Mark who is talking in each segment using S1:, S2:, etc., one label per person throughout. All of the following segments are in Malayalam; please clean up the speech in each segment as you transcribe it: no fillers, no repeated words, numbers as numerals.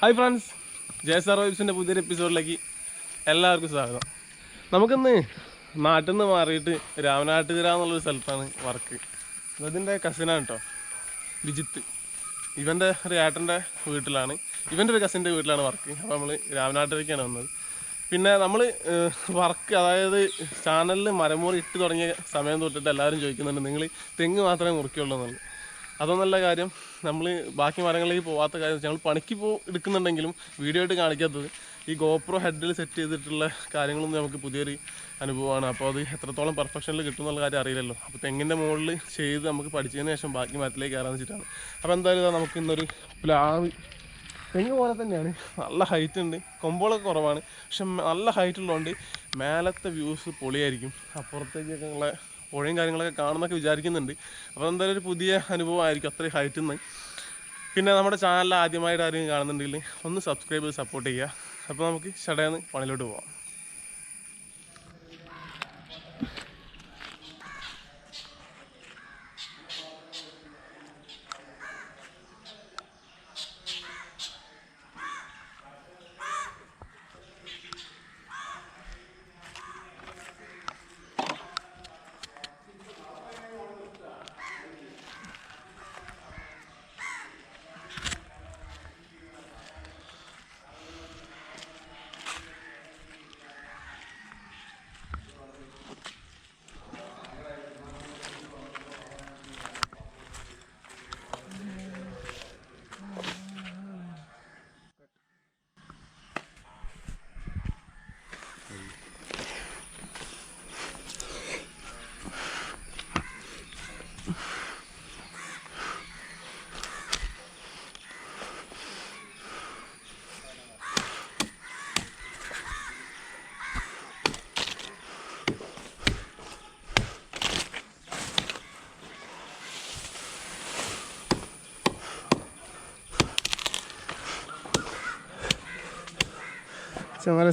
S1: ഹായ് ഫ്രണ്ട്സ്, ജയസാർ വൈബ്സിൻ്റെ പുതിയൊരു എപ്പിസോഡിലേക്ക് എല്ലാവർക്കും സ്വാഗതം. നമുക്കിന്ന് നാട്ടിൽ നിന്ന് മാറിയിട്ട് രാമനാട്ടുകര എന്നുള്ളൊരു സ്ഥലത്താണ് വർക്ക്. ഇതിൻ്റെ കസിനാണ് കേട്ടോ, വിജിത്ത്. ഇവൻ്റെ ഒരു ഏട്ടൻ്റെ വീട്ടിലാണ്, ഇവൻ്റെ ഒരു കസിൻ്റെ വീട്ടിലാണ് വർക്ക്. അപ്പോൾ നമ്മൾ രാമനാട്ടിലേക്കാണ് വന്നത്. പിന്നെ നമ്മൾ വർക്ക്, അതായത് ചാനലിൽ മരമുറി ഇട്ട് തുടങ്ങിയ സമയം തൊട്ടിട്ട് എല്ലാവരും ചോദിക്കുന്നുണ്ട്, നിങ്ങൾ തെങ്ങ് മാത്രമേ മുറിക്കുള്ളൂ എന്നുള്ളത്. അതൊന്നല്ല കാര്യം. നമ്മൾ ബാക്കി മരങ്ങളിലേക്ക് പോകാത്ത കാര്യം ഞങ്ങൾ പണിക്ക് എടുക്കുന്നുണ്ടെങ്കിലും വീഡിയോ ആയിട്ട് കാണിക്കാത്തത് ഈ ഗോപ്രോ ഹെഡിൽ സെറ്റ് ചെയ്തിട്ടുള്ള കാര്യങ്ങളൊന്നും നമുക്ക് പുതിയൊരു അനുഭവമാണ്. അപ്പോൾ അത് എത്രത്തോളം പെർഫെക്ഷനിൽ കിട്ടും എന്നുള്ള കാര്യം അറിയില്ലല്ലോ. അപ്പോൾ തെങ്ങിൻ്റെ മുകളിൽ ചെയ്ത് നമുക്ക് പഠിച്ചതിന് ശേഷം ബാക്കി മരത്തിലേക്ക് കയറാൻ വെച്ചിട്ടാണ്. അപ്പോൾ എന്തായാലും നമുക്ക് ഇന്നൊരു പ്ലാവ്, തെങ്ങ് പോലെ തന്നെയാണ്, നല്ല ഹൈറ്റ് ഉണ്ട്, കൊമ്പുകളൊക്കെ കുറവാണ്, പക്ഷെ നല്ല ഹൈറ്റ് ഉള്ളതുകൊണ്ട് മേലത്തെ വ്യൂസ് പൊളിയായിരിക്കും. അപ്പുറത്തേക്കൊക്കെ ഉള്ള പുഴയും കാര്യങ്ങളൊക്കെ കാണുന്നൊക്കെ വിചാരിക്കുന്നുണ്ട്. അപ്പോൾ എന്തായാലും ഒരു പുതിയ അനുഭവമായിരിക്കും അത്രയും ഹൈറ്റിൽ നിന്ന്. പിന്നെ നമ്മുടെ ചാനലിൽ ആദ്യമായിട്ട് ആരെങ്കിലും കാണുന്നുണ്ടെങ്കിൽ ഒന്ന് സബ്സ്ക്രൈബ് ചെയ്ത് സപ്പോർട്ട് ചെയ്യുക. അപ്പോൾ നമുക്ക് ചടയെന്ന് പണിയിലോട്ട് പോകാം.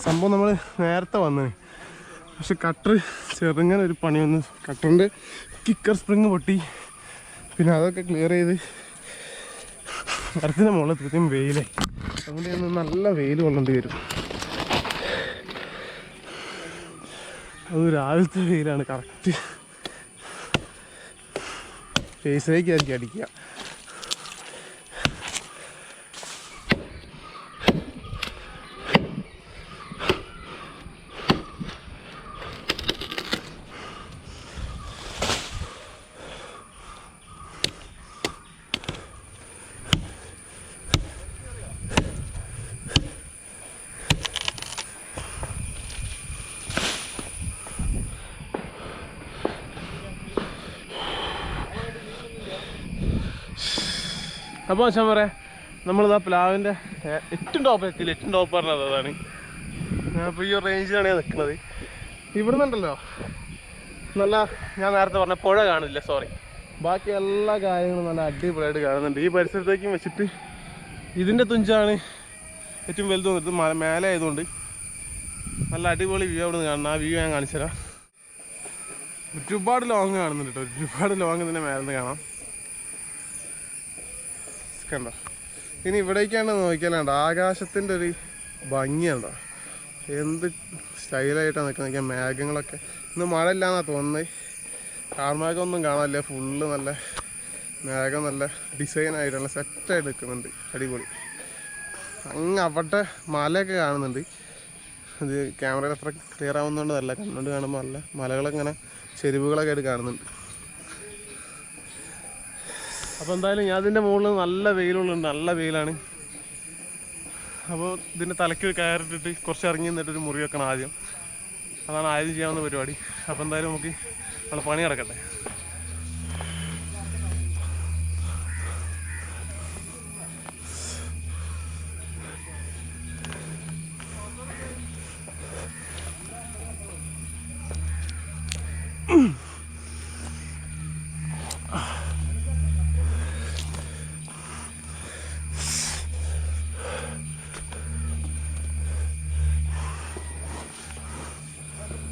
S1: സംഭവം നമ്മൾ നേരത്തെ വന്നത്, പക്ഷെ കട്ടർ ചെറുങ്ങനെ ഒരു പണി വന്നു. കട്ടറിൻ്റെ കിക്കർ സ്പ്രിങ് പൊട്ടി. പിന്നെ അതൊക്കെ ക്ലിയർ ചെയ്ത് മരത്തിൻ്റെ മുകളിൽ കൃത്യം വെയിലായി. അതുകൊണ്ട് നല്ല വെയിൽ കൊള്ളേണ്ടി വരും. അത് രാവിലത്തെ വെയിലാണ്, കറക്റ്റ് ഫേസിലേക്കായിരിക്കും അടിക്കുക. അപ്പോൾ ഞാൻ പറയാം, നമ്മളിതാ പ്ലാവിൻ്റെ ഏറ്റവും ടോപ്പ് എത്തിയില്ല. ഏറ്റവും ടോപ്പ് പറഞ്ഞത് അതാണ്. അപ്പോൾ ഈ റേഞ്ചിലാണ് ഞാൻ നിൽക്കുന്നത്. ഇവിടെ നിന്നുണ്ടല്ലോ നല്ല, ഞാൻ നേരത്തെ പറഞ്ഞ പുഴ കാണില്ല, സോറി, ബാക്കി എല്ലാ കാര്യങ്ങളും നല്ല അടിപൊളിയായിട്ട് കാണുന്നുണ്ട്. ഈ പരിസരത്തേക്കും വെച്ചിട്ട് ഇതിൻ്റെ തുഞ്ചാണ് ഏറ്റവും വലുത് തോന്നിട്ട്, മേലെ ആയതുകൊണ്ട് നല്ല അടിപൊളി വ്യൂ അവിടെ നിന്ന് കാണുന്നത്. ആ വ്യൂ ഞാൻ കാണിച്ചു തരാം. ഒരുപാട് ലോങ് കാണുന്നുണ്ട് കേട്ടോ, ഒരുപാട് ലോങ് ഇതിൻ്റെ മേലെ നിന്ന് കാണാം. കണ്ടോ, ഇനി ഇവിടേക്കാണ് നോക്കിയാലുണ്ടോ ആകാശത്തിൻ്റെ ഒരു ഭംഗിയുണ്ടോ, എന്ത് സ്റ്റൈലായിട്ടാണ് നിൽക്കുന്നത്. മേഘങ്ങളൊക്കെ ഇന്ന് മഴ ഇല്ലാന്നാണ് തോന്നുന്നത്. കാർമേഘമൊന്നും കാണാനില്ല, ഫുള്ള് നല്ല മേഘം, നല്ല ഡിസൈനായിട്ട് നല്ല സെറ്റായിട്ട് നിൽക്കുന്നുണ്ട്, അടിപൊളി. അങ്ങ് അവിടെ മലയൊക്കെ കാണുന്നുണ്ട്. ഇത് ക്യാമറയിൽ അത്ര ക്ലിയർ ആവുന്നതുകൊണ്ടല്ല, കണ്ണുകൊണ്ട് കാണുമ്പോൾ നല്ല മലകളൊക്കെ ഇങ്ങനെ ചെരുവുകളൊക്കെ ആയിട്ട് കാണുന്നുണ്ട്. അപ്പോൾ എന്തായാലും ഞാൻ ഇതിൻ്റെ മുകളിൽ നല്ല വെയിലുള്ളുണ്ട്, നല്ല വെയിലാണ്. അപ്പോൾ ഇതിൻ്റെ തലയ്ക്ക് കയറിട്ടിട്ട് കുറച്ച് ഇറങ്ങി നിന്നിട്ടൊരു മുറി വെക്കണം ആദ്യം. അതാണ് ആദ്യം ചെയ്യാവുന്ന പരിപാടി. അപ്പോൾ എന്തായാലും നമുക്ക് നമ്മൾ പണി നടക്കട്ടെ.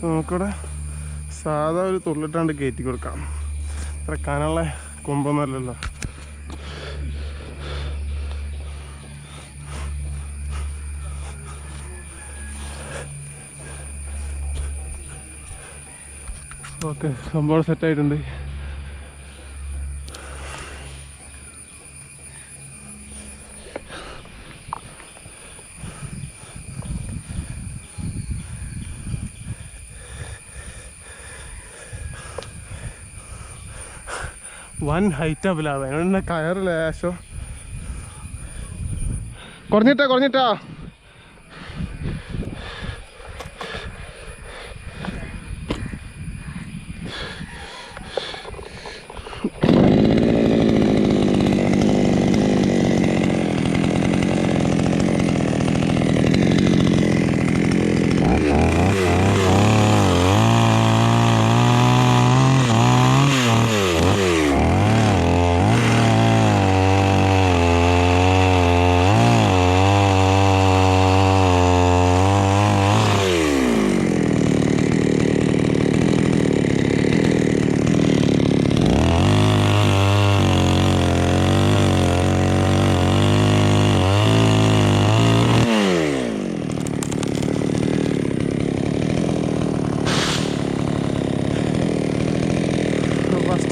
S1: നമുക്കിവിടെ സാധാ ഒരു തുള്ളിട്ടാണ്ട് കയറ്റി കൊടുക്കാം. അത്ര കനുള്ള കൊമ്പൊന്നുമല്ലല്ലോ. ഓക്കെ, സംഭവം സെറ്റായിട്ടുണ്ട്. വൻ ഹൈറ്റാ പ്ലാവ്. അതിനോട് കയറ് ലേശം കുറഞ്ഞിട്ടാ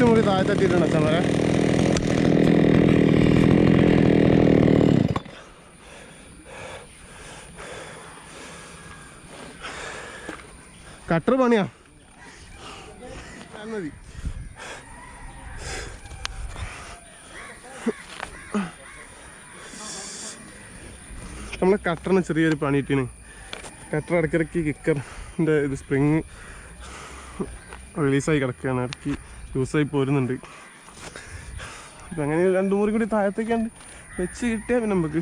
S1: മുറി താഴത്തെത്തിയിട്ടുണ്ട് ചമര. കട്ടർ പണിയാ മതി. നമ്മളെ കട്ടറിന് ചെറിയൊരു പണി കിട്ടിയാണ്. കട്ടർ ഇടയ്ക്കിടയ്ക്ക് കിക്കറിൻ്റെ ഇത് സ്പ്രിങ് റിലീസായി കിടക്കുകയാണ്, ഇടയ്ക്ക് ലൂസായി പോരുന്നുണ്ട്. അപ്പം അങ്ങനെ 2 മുറി കൂടി താഴത്തേക്കാണ്ട് വെച്ച് കിട്ടിയാൽ പിന്നെ നമുക്ക്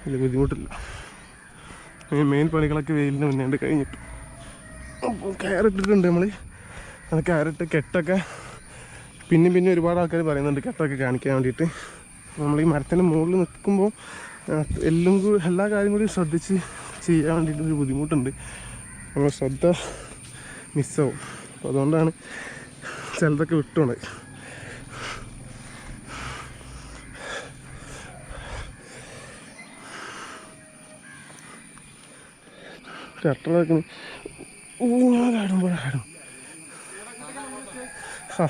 S1: വലിയ ബുദ്ധിമുട്ടില്ല. മെയിൻ പണികളൊക്കെ വെയിലിന് മുന്നേ കഴിഞ്ഞിട്ട് അപ്പോൾ കയറിട്ടിട്ടുണ്ട് നമ്മൾ. അത് കയറിട്ട് കെട്ടൊക്കെ പിന്നെ ഒരുപാട് ആൾക്കാർ പറയുന്നുണ്ട് കെട്ടൊക്കെ കാണിക്കാൻ വേണ്ടിയിട്ട്. നമ്മൾ ഈ മരത്തിൻ്റെ മുകളിൽ നിൽക്കുമ്പോൾ എല്ലാ കാര്യം കൂടി ശ്രദ്ധിച്ച് ചെയ്യാൻ വേണ്ടിയിട്ടൊരു ബുദ്ധിമുട്ടുണ്ട്. നമ്മൾ ശ്രദ്ധ മിസ്സാവും. അപ്പോൾ അതുകൊണ്ടാണ് ചിലതൊക്കെ വിട്ടുകൊണ്ട്. കട്ടറൊക്കെ ഊഞ്ഞാലാടുമ്പോഴാടും. ആ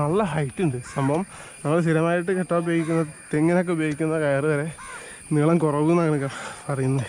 S1: നല്ല ഹൈറ്റ് ഉണ്ട് സംഭവം. നമ്മൾ സ്ഥിരമായിട്ട് കെട്ടാൻ ഉപയോഗിക്കുന്ന തെങ്ങിനൊക്കെ ഉപയോഗിക്കുന്ന കയറ് വരെ നീളം കുറവെന്നാണ് പറയുന്നത്.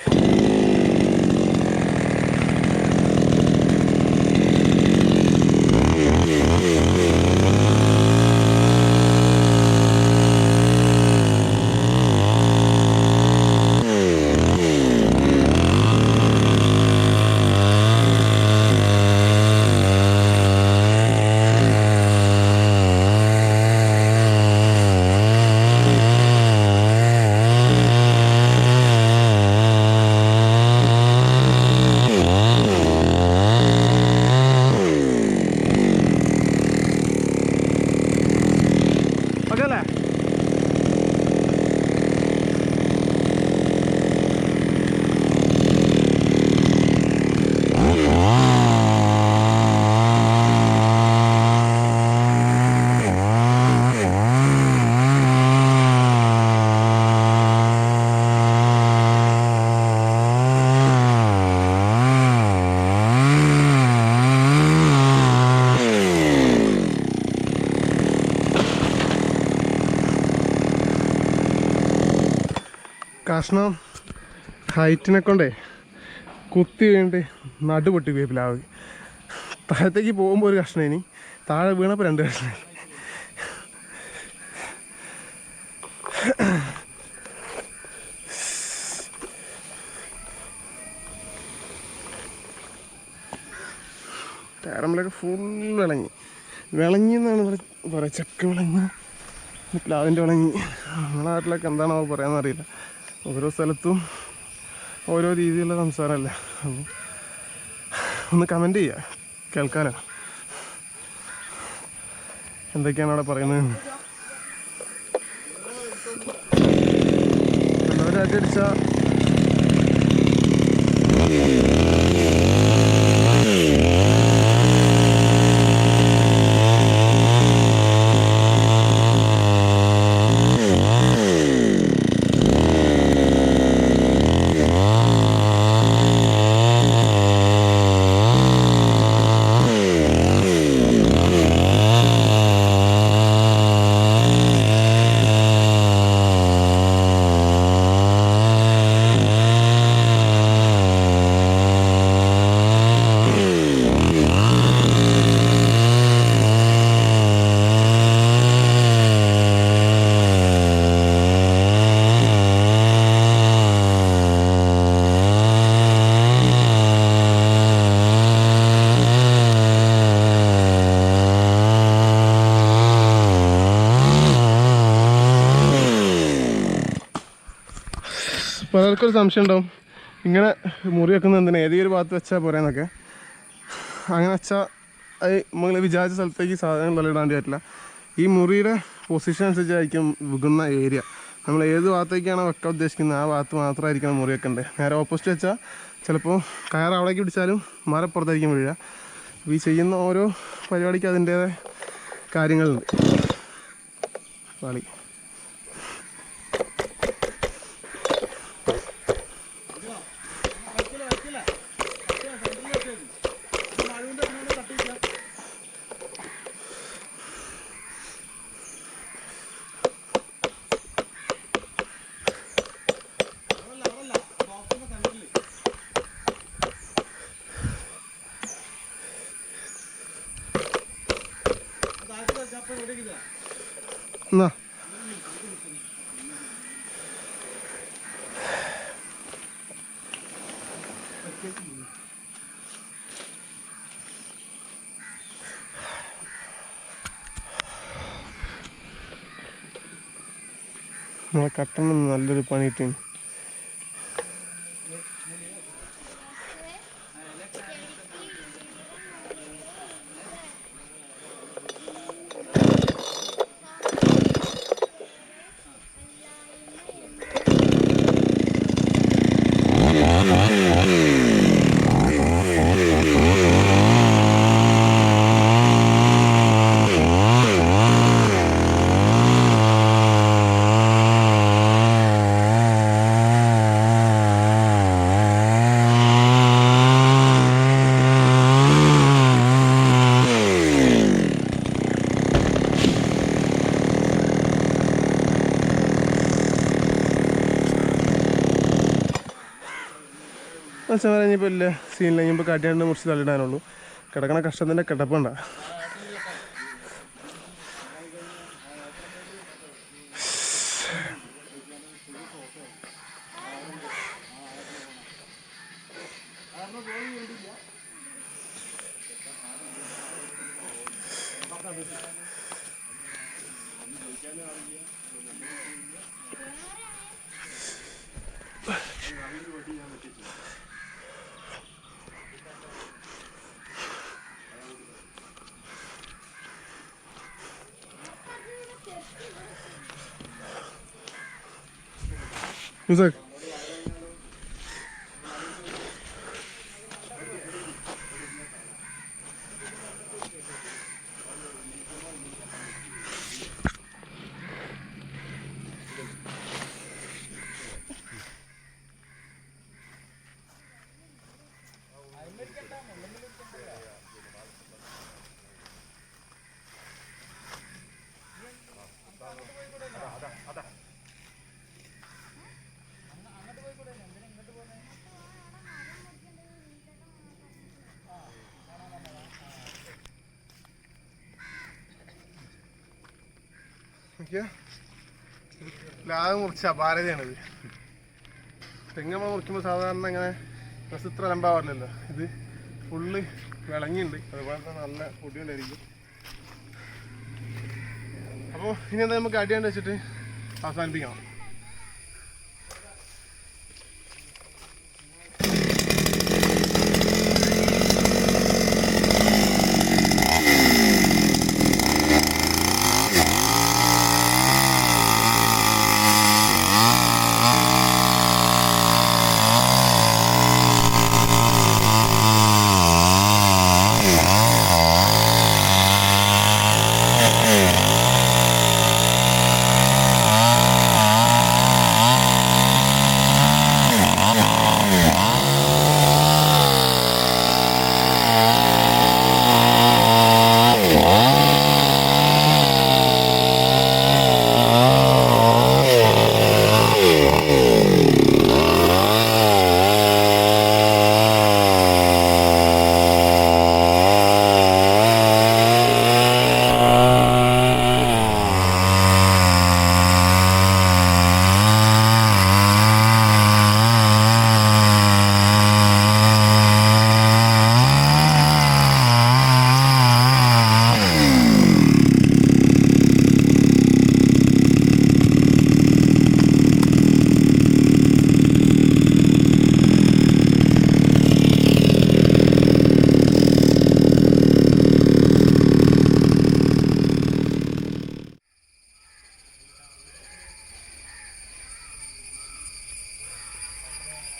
S1: കഷ്ണം ഹൈറ്റിനെ കൊണ്ടേ കുത്തി വീണിട്ട് നടുപൊട്ടി പോയി പ്ലാവ്. താഴത്തേക്ക് പോകുമ്പോൾ ഒരു കഷ്ണം, ഇനി താഴെ വീണപ്പോൾ 2 കഷ്ണം. കാരമ്പലൊക്കെ ഫുൾ വിളങ്ങി എന്നാണ് പറയുക. ചക്ക വിളങ്ങി, പ്ലാവിൻ്റെ വിളങ്ങി. നമ്മുടെ നാട്ടിലൊക്കെ എന്താണോ പറയാമെന്നറിയില്ല. ഓരോ സ്ഥലത്തും ഓരോ രീതിയിലുള്ള സംസാരമല്ല. അപ്പോൾ ഒന്ന് കമൻറ്റ് ചെയ്യുക, കേൾക്കാനോ എന്തൊക്കെയാണ് അവിടെ പറയുന്നത്. എല്ലാവരും അടിച്ചാൽ പലർക്കൊരു സംശയം ഉണ്ടാവും ഇങ്ങനെ മുറി വെക്കുന്നത് എന്തിനാ ഏതെങ്കിലും ഒരു ഭാഗത്ത് വെച്ചാൽ പോരാന്നൊക്കെ. അങ്ങനെ വെച്ചാൽ അത് നമ്മൾ വിചാരിച്ച സ്ഥലത്തേക്ക് സാധനങ്ങൾ ഇടാൻ പറ്റില്ല. ഈ മുറിയുടെ പൊസിഷൻ അനുസരിച്ചായിരിക്കും വിൽക്കുന്ന ഏരിയ. നമ്മൾ ഏത് ഭാഗത്തേക്കാണോ വെക്കാൻ ഉദ്ദേശിക്കുന്നത് ആ ഭാഗത്ത് മാത്രമായിരിക്കണം മുറി വെക്കേണ്ടത്. നേരെ ഓപ്പോസിറ്റ് വെച്ചാൽ ചിലപ്പോൾ കയർ അവിടേക്ക് പിടിച്ചാലും മരപ്പുറത്തായിരിക്കും വീഴുക. ഈ ചെയ്യുന്ന ഓരോ പരിപാടിക്ക് അതിൻ്റേതായ കാര്യങ്ങളുണ്ട്. കളി എന്നാ നമ്മളെ കട്ടണം നല്ലൊരു പണിയിട്ടാണ്. വെച്ചാൽ കഴിഞ്ഞപ്പോൾ ഇല്ല സീനിൽ കഴിഞ്ഞപ്പോൾ കാട്ടിയാണ്ട് മുറിച്ച് തള്ളിടാനുള്ളൂ. കിടക്കണ കഷ്ടത്തിൻ്റെ കിടപ്പുണ്ട. Jinusankar. ലാഭം മുറിച്ച അപാരതയാണിത്. തെങ്ങ് നമ്മൾ മുറിക്കുമ്പോൾ സാധാരണ ഇങ്ങനെ ഡ്രസ്സ് ഇത്ര ലംബാവാറില്ലല്ലോ. ഇത് ഫുള്ള് വിളങ്ങിയുണ്ട്, അതുപോലെ തന്നെ നല്ല പൊടിയുണ്ടായിരിക്കും. അപ്പോൾ ഇനി എന്താ നമുക്ക് അടിയാണ്ട് വെച്ചിട്ട് അവസാനിപ്പിക്കണം.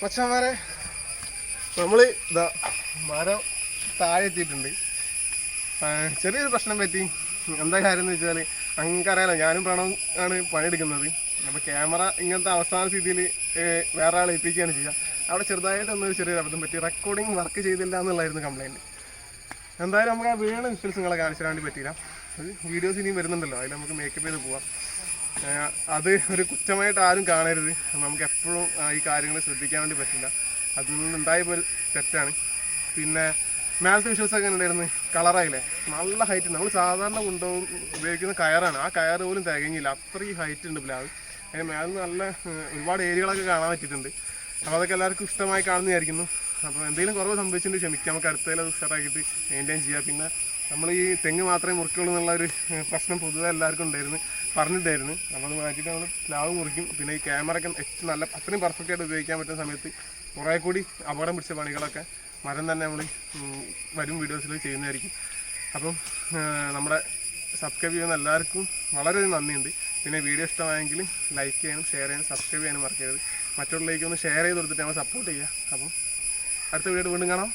S1: മച്ചന്മാരെ നമ്മൾ ഇതാ മരം താഴെ എത്തിയിട്ടുണ്ട്. ചെറിയൊരു പ്രശ്നം പറ്റി. എന്താ കാര്യം എന്ന് വെച്ചാൽ അങ്ങറിയാലോ, ഞാനും പ്രണവും ആണ് പണിയെടുക്കുന്നത്. അപ്പോൾ ക്യാമറ ഇങ്ങനത്തെ അവസാന സ്ഥിതിയിൽ വേറെ ആളെ ഏൽപ്പിക്കുകയാണ് ചെയ്യുക. അവിടെ ചെറുതായിട്ടൊന്നൊരു ചെറിയൊരു അബദ്ധം പറ്റി. റെക്കോർഡിങ് വർക്ക് ചെയ്തില്ല എന്നുള്ളതായിരുന്നു കംപ്ലയിൻറ്റ്. എന്തായാലും നമുക്ക് ആ വീണ വിഷ്വൽസ് നിങ്ങളെ കാണിച്ചു തരാൻ വേണ്ടി പറ്റിയില്ല. അത് വീഡിയോസ് ഇനിയും വരുന്നുണ്ടല്ലോ, അതിൽ നമുക്ക് മേക്കപ്പ് ചെയ്ത് പോവാം. അത് ഒരു കുറ്റമായിട്ട് ആരും കാണരുത്. നമുക്ക് എപ്പോഴും ഈ കാര്യങ്ങൾ ശ്രദ്ധിക്കാൻ വേണ്ടി പറ്റില്ല. അതിൽ നിന്നുണ്ടായപ്പോൾ ഒരു തെറ്റാണ്. പിന്നെ മേലത്തെ വിഷ്വൽസൊക്കെ ഉണ്ടായിരുന്നു, കളറായില്ലേ, നല്ല ഹൈറ്റ്. നമ്മൾ സാധാരണ ഉപയോഗിക്കുന്ന കയറാണ്, ആ കയർ പോലും തികഞ്ഞില്ല, അത്രയും ഹൈറ്റ് ഉണ്ട് പ്ലാവ്. അതിന് മേലെ നല്ല ഒരുപാട് ഏരിയകളൊക്കെ കാണാൻ പറ്റിയിട്ടുണ്ട്. അപ്പോൾ അതൊക്കെ എല്ലാവർക്കും ഇഷ്ടമായി കാണുന്നതായിരിക്കുന്നു. അപ്പോൾ എന്തെങ്കിലും കുറവ് സംഭവിച്ചിട്ടുണ്ട് ക്ഷമിക്കാം, നമുക്ക് അടുത്തതിൽ അത് ഉഷാറാക്കിയിട്ട് മെയിൻറ്റെയിൻ ചെയ്യാം. പിന്നെ നമ്മൾ ഈ തെങ്ങ് മാത്രമേ മുറിക്കുള്ളൂ എന്നുള്ളൊരു പ്രശ്നം പൊതുവെ എല്ലാവർക്കും പറഞ്ഞിട്ടായിരുന്നു. അപ്പോൾ അത് മാറ്റിയിട്ട് നമ്മൾ പ്ലാവ് മുറിക്കും. പിന്നെ ഈ ക്യാമറയൊക്കെ ഏറ്റവും നല്ല അത്രയും പെർഫെക്റ്റായിട്ട് ഉപയോഗിക്കാൻ പറ്റുന്ന സമയത്ത് കുറേ കൂടി അപകടം പിടിച്ച പണികളൊക്കെ മരം തന്നെ നമ്മൾ വരും വീഡിയോസിൽ ചെയ്യുന്നതായിരിക്കും. അപ്പം നമ്മുടെ സബ്സ്ക്രൈബ് ചെയ്യുന്ന എല്ലാവർക്കും വളരെ നന്ദിയുണ്ട്. പിന്നെ വീഡിയോ ഇഷ്ടമായെങ്കിൽ ലൈക്ക് ചെയ്യാനും ഷെയർ ചെയ്യാനും സബ്സ്ക്രൈബ് ചെയ്യാനും മറക്കരുത്. മറ്റുള്ളവരിലേക്ക് ഒന്ന് ഷെയർ ചെയ്ത് കൊടുത്തിട്ട് നമ്മൾ സപ്പോർട്ട് ചെയ്യുക. അപ്പം അടുത്ത വീഡിയോ വീണ്ടും കാണാം.